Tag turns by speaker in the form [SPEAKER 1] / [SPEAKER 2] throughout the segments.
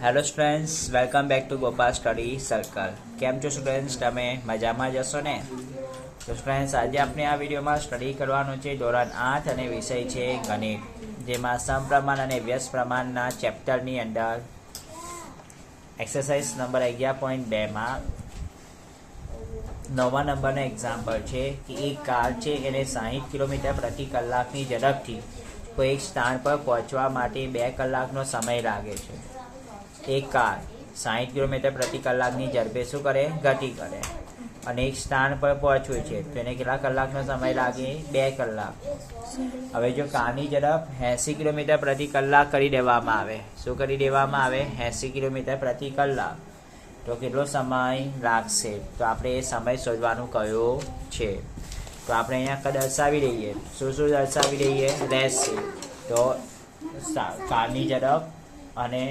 [SPEAKER 1] Hello students, welcome back to Gopal study circle. કેમ છો students? તમે મજામાં જશો ને? તો સ્ટુડન્ટ્સ, આજે આપણે આ વિડીયોમાં સ્ટડી કરવાનું છે ધોરણ 8 અને વિષય છે ગણિત, જેમાં સમપ્રમાણ અને વ્યસ્ત પ્રમાણના ચેપ્ટરની અંદર એક્સરસાઇઝ નંબર 11.2માં 9મા નંબરનો એક્ઝામ્પલ છે કે એક કાર છે એને 60 કિલોમીટર પ્રતિ કલાકની ઝડપથી કોઈ એક સ્થાન પર પહોંચવા માટે 2 કલાકનો સમય લાગે છે. એક કાર 60 કિલોમીટર પ્રતિ કલાકની ઝડપે શું કરે? ગતિ કરે અને એક સ્થાન પર પહોંચવું છે તો એને કેટલા કલાકનો સમય લાગે? 2 કલાક. હવે જો કારની ઝડપ 80 કિલોમીટર પ્રતિ કલાક કરી દેવામાં આવે, શું કરી દેવામાં આવે? 80 કિલોમીટર પ્રતિ કલાક, તો કેટલો સમય લાગશે? તો આપણે એ સમય શોધવાનું કહ્યું છે. તો આપણે અહીંયા દર્શાવી દઈએ. શું શું દર્શાવી દઈએ? રહેશે તો કારની ઝડપ અને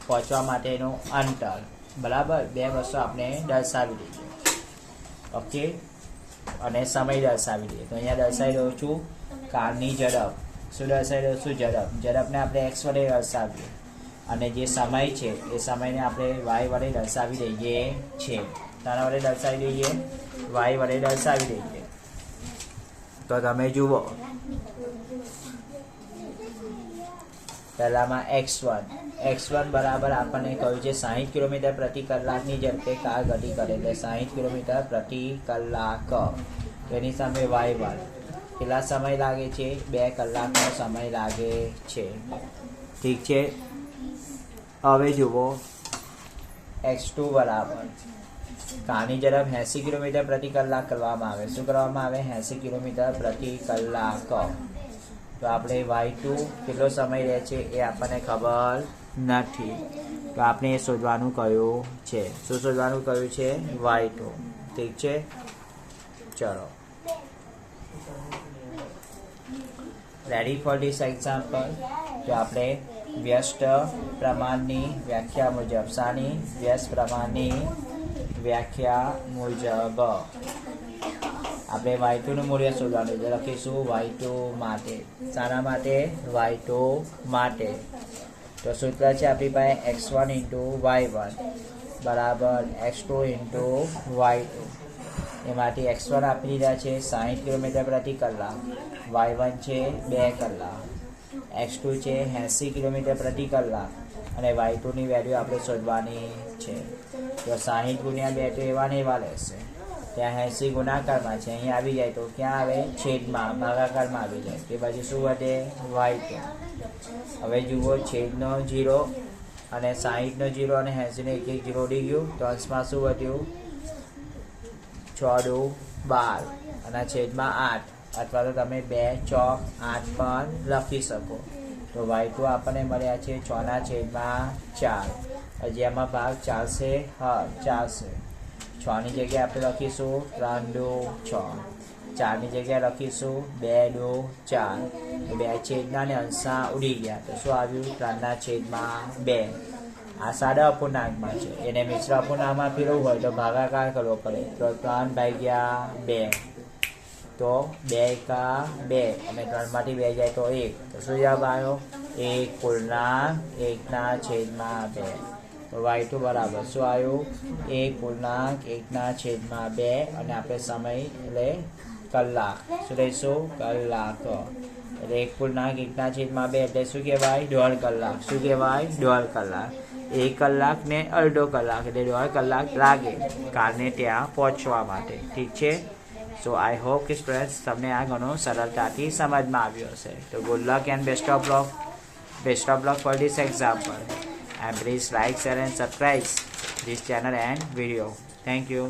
[SPEAKER 1] પહોંચવા માટેનું અંતર, બરાબર, 2 વસ્તુ આપણે દર્શાવી દઈએ. ઓકે, અને સમય દર્શાવી દઈએ. તો અહીંયા દર્શાવી દઉં છું કારની ઝડપ. શું દર્શાવી દઉં છું? ઝડપને આપણે એક્સ વડે દર્શાવીએ અને જે સમય છે એ સમયને આપણે વાય વડે દર્શાવી દઈએ છીએ. તારા વડે દર્શાવી દઈએ, વાય વડે દર્શાવી દઈએ. તો તમે જુઓ, પહેલામાં x1 બરાબર આપણને કહ્યું છે 60 કિલોમીટર પ્રતિ કલાકની ઝડપે કાર ગતિ કરે, એટલે 60 કિલોમીટર પ્રતિ કલાક. તેની સામે y1 કેટલા સમય લાગે છે? 2 કલાકનો સમય લાગે છે. ઠીક છે. હવે જુઓ, x2 બરાબર કારની ઝડપ 80 કિલોમીટર પ્રતિ કલાક કરવામાં આવે. શું કરવામાં આવે? 80 કિલોમીટર પ્રતિ કલાક. તો આપણે y2 કેટલો સમય રહે છે એ આપણને ખબર નથી, તો આપણે એ શોધવાનું કહ્યું છે. શું શોધવાનું કહ્યું છે? y2. ઠીક છે, ચલો. Ready for this example. તો આપણે વ્યસ્ત પ્રમાણની વ્યાખ્યા મુજબ, શાની? વ્યસ્ત પ્રમાણની વ્યાખ્યા મુજબ આપણે y2 નું મૂલ્ય શોધવાનું છે. લખીશું y2 માટે. શાના માટે? y2 માટે. તો સૂત્ર છે આપણી પાસે x1 × y1 બરાબર x2 × y2. એમાંથી x1 આપી દીધા છે 60 કિલોમીટર પ્રતિ કલાક, y1 છે 2 કલાક, x2 છે 80 કિલોમીટર પ્રતિ કલાક અને y2 ની વેલ્યુ આપણે શોધવાની છે. તો 60 × 2 તો એવા ને એવા રહેશે. ત્યાં 80 ગુણાકારમાં છે, અહીં આવી જાય તો ક્યાં આવે? છેદમાં, ભાગાકારમાં આવી જાય. તે બાજુ શું વધે? y2. હવે જુઓ, છેદનો 0 અને 60નો 0 અને 80નો એક 0 ઉડી ગયું, તો અંશમાં શું વધ્યું? 6 × 12 અને છેદમાં 8, અથવા તો તમે 2 ચોક 8 પણ લખી શકો. તો y2 આપણને મળ્યા છે 6/4. હજી આમાં ભાગ ચાલશે? હા, ચાલશે. 6ની જગ્યાએ આપણે લખીશું 3 × 6, 4ની જગ્યાએ લખીશું 2 × 4. 2 છેદના ને અંશા ઉડી ગયા, તો શું આવ્યું? 3/2. આ સાદા અપૂર્ણાંકમાં છે, એને મિશ્ર અપૂર્ણાંકમાં ફેરવવું હોય તો ભાગાકાર કરવો પડે. તો 3/2, તો 2 × 2 અને 3માંથી 2 જાય તો 1. તો શું જવાબ આવ્યો? 1 પૂર્ણાંક 1/2. તો y2 બરાબર શું આવ્યું? 1 પૂર્ણાંક 1/2 અને આપણે સમય એટલે કલાક. શું લઈશું? કલાક. એટલે 1 પૂર્ણાંક 1/2 એટલે શું કહેવાય? 1.5 કલાક. શું કહેવાય? 1.5 કલાક. 1 કલાક ને અડધો કલાક એટલે 1.5 કલાક લાગે કારને ત્યાં પહોંચવા માટે. ઠીક છે. સો આઈ હોપ કે સ્ટુડન્ટ્સ તમને આ ઘણું સરળતાથી સમજમાં આવ્યું હશે. તો good luck and best of luck for this example. And please like, share and subscribe this channel and video. Thank you.